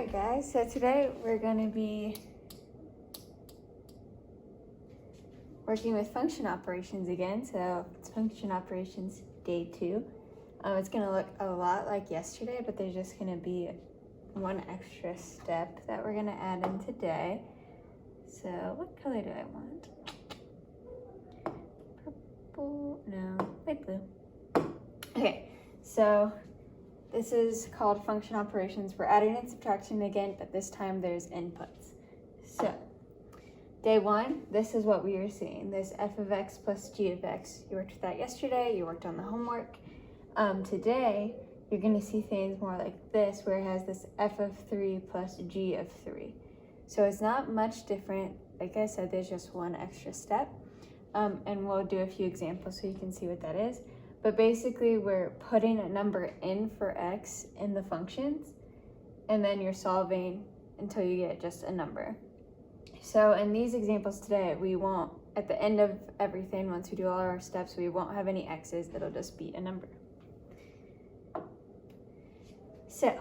Alright guys, so today we're going to be working with function operations again. So it's function operations day 2. It's going to look a lot like yesterday, but there's just going to be one extra step that we're going to add in today. So what color do I want? Purple, no, light blue. Okay, so this is called function operations. We're adding and subtracting again, but this time there's inputs. So, day 1, this is what we are seeing. This f of x plus g of x. You worked with that yesterday, you worked on the homework. Today, you're gonna see things more like this, where it has this f of 3 plus g of 3. So it's not much different. Like I said, there's just one extra step. And we'll do a few examples so you can see what that is. But basically, we're putting a number in for x in the functions, and then you're solving until you get just a number. So in these examples today, we won't, at the end of everything, once we do all our steps, we won't have any x's, it'll just be a number. So,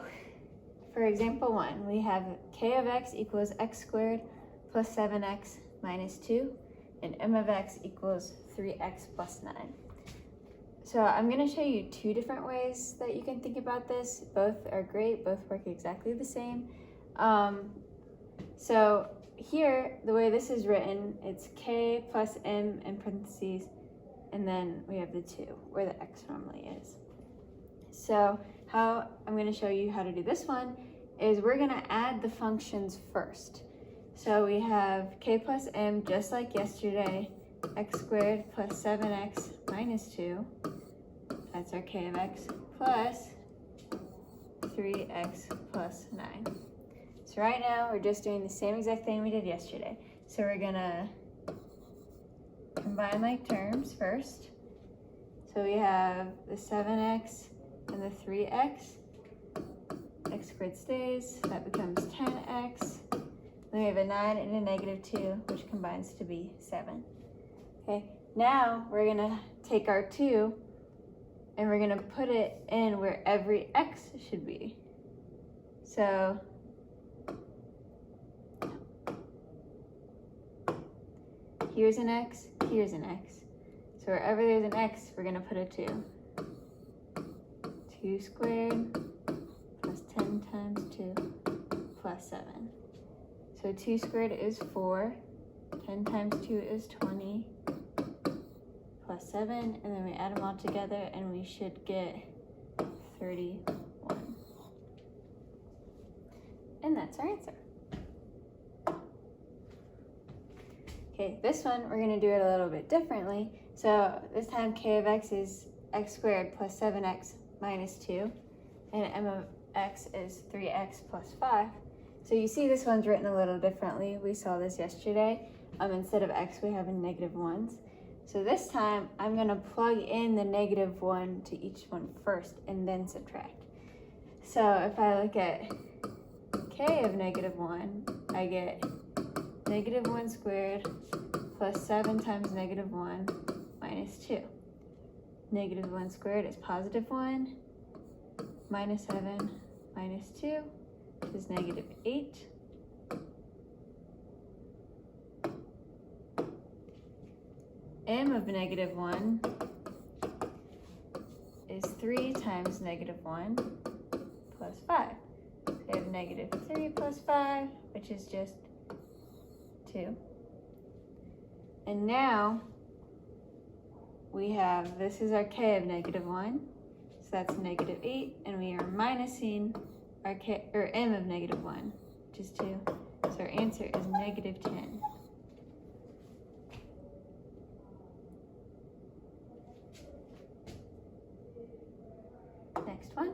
for example 1, we have k of x equals x squared plus 7x minus 2, and m of x equals 3x plus 9. So I'm going to show you 2 different ways that you can think about this. Both are great, both work exactly the same. So here, the way this is written, it's k plus m in parentheses, and then we have the 2, where the x normally is. So how I'm going to show you how to do this one is we're going to add the functions first. So we have k plus m, just like yesterday, x squared plus 7x minus 2. That's our k of x, plus 3x plus 9. So right now, we're just doing the same exact thing we did yesterday. So we're gonna combine like terms first. So we have the 7x and the 3x. X squared stays, so that becomes 10x. Then we have a 9 and a negative 2, which combines to be 7. Okay, now we're gonna take our 2 and we're gonna put it in where every x should be. So here's an x, here's an x. So wherever there's an x, we're gonna put a 2. 2 squared plus 10 times 2 plus 7. So 2 squared is 4, 10 times 2 is 20, plus 7, and then we add them all together and we should get 31. And that's our answer. Okay, this one we're going to do it a little bit differently. So this time k of x is x squared plus 7x minus 2, and m of x is 3x plus 5. So you see this one's written a little differently. We saw this yesterday. Instead of x, we have a negative 1s. So this time, I'm going to plug in the negative 1 to each one first and then subtract. So if I look at k of negative 1, I get negative 1 squared plus 7 times negative 1 minus 2. Negative 1 squared is positive 1, minus 7 minus 2 is negative 8. M of negative 1 is 3 times negative 1 plus 5. So we have negative 3 plus 5, which is just 2. And now we have, this is our k of negative 1, so that's negative 8, and we are minusing our k, or m of negative 1, which is 2. So our answer is negative 10. Next one.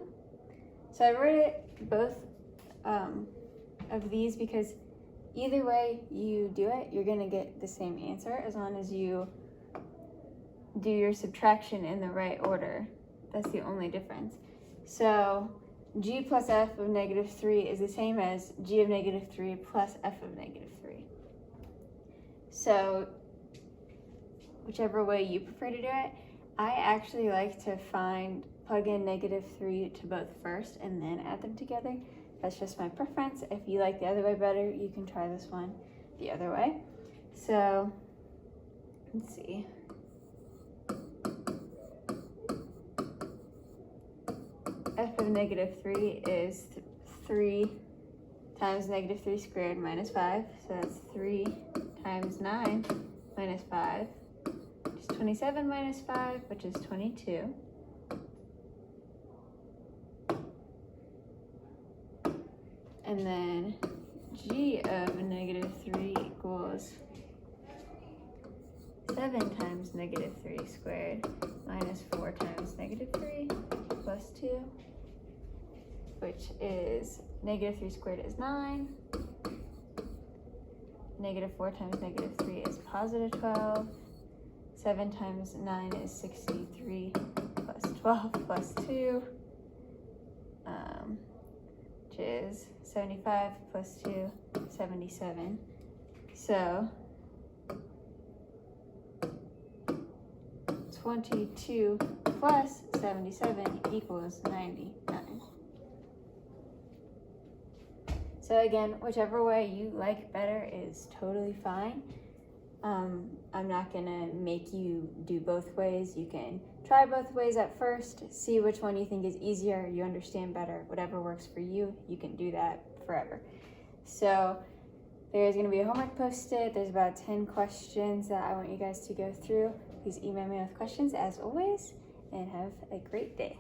So I wrote it both of these because either way you do it, you're going to get the same answer as long as you do your subtraction in the right order. That's the only difference. So g plus f of negative 3 is the same as g of negative 3 plus f of negative 3. So whichever way you prefer to do it, I actually like to plug in negative 3 to both first and then add them together. That's just my preference. If you like the other way better, you can try this one the other way. So let's see. F of -3 is 3 times -3 squared minus 5. So that's 3 times 9 minus 5, which is 27 minus 5, which is 22. And then G of -3 equals 7 times -3 squared minus 4 times -3 plus 2, which is -3 squared is 9. -4 times -3 is positive 12. 7 times 9 is 63 plus 12 plus 2, which is 75 plus 2, 77. So 22 plus 77 equals 99. So again, whichever way you like better is totally fine. I'm not gonna make you do both ways. You can try both ways at first, see which one you think is easier, you understand better, whatever works for you, you can do that forever. So there's gonna be a homework posted. There's about 10 questions that I want you guys to go through. Please email me with questions as always, and have a great day.